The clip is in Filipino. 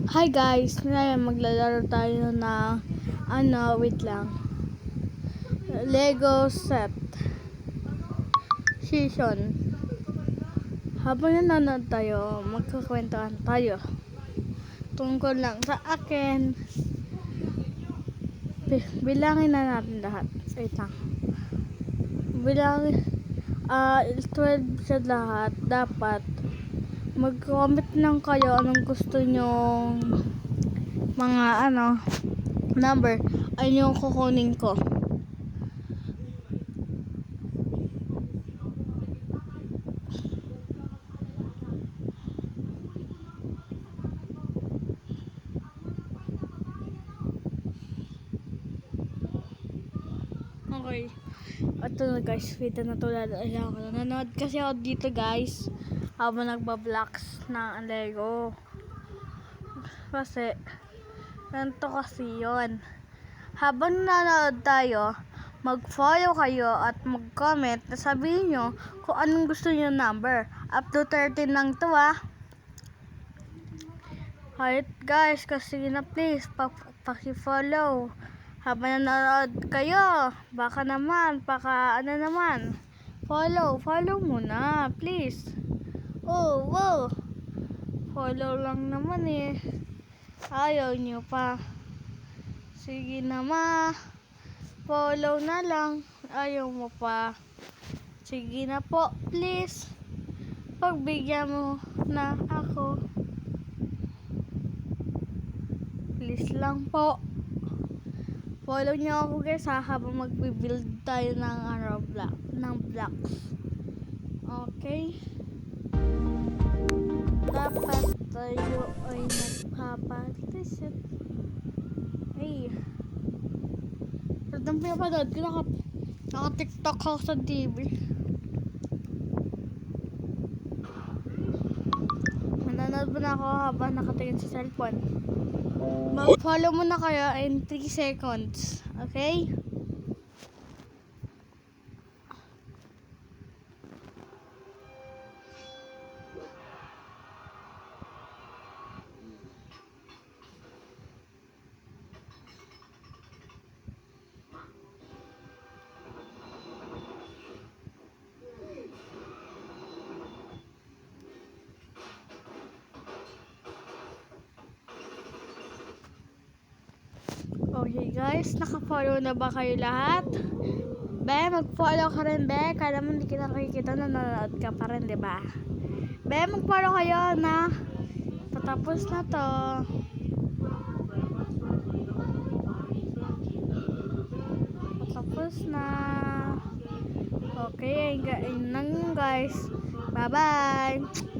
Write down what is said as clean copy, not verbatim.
Hi guys, ngayon maglalaro tayo na wait lang. Lego set season. Habang nanonood tayo, magkukwentuhan tayo tungkol lang sa akin. Bilangin na natin lahat. Wait lang. Bilangin 12 sa lahat. Dapat mag-comment lang kayo anong gusto nyong mga number ay yung kukunin ko. Okay. Ito na guys, wait na tulad. Ayaw ko. Nanonood kasi ako dito guys habang nagbablocks ng Lego. Kasi ganito kasi yun. Habang nanonood tayo, mag-follow kayo at mag-comment na sabihin nyo kung anong gusto nyo number. Up to 13 lang to Alright guys, kasi na please, paki-follow. Habang nanonood kayo, baka naman, follow muna, please. Oh, wow. Follow lang naman Ayaw nyo pa. Sige na follow na lang. Ayaw mo pa. Sige na po, please. Pagbigyan mo na ako. Please lang po. Follow nyo ako guys habang magbi-build tayo ng blocks. Okay? Dapat tayo ay nagpapatisip. Ay. Pagdang pinapanood ko naka-TikTok ako sa TV. Manonood mo na ako habang nakatingin sa cellphone. Mag-follow mo na kayo in 3 seconds. Okay? Okay guys, naka-follow na ba kayo lahat? Be, mag-follow ka rin, be. Kala mo hindi kita nakikita, nanonood ka pa rin, diba? Be, mag-follow kayo na patapos na to. Patapos na. Okay, ayun lang guys. Bye-bye.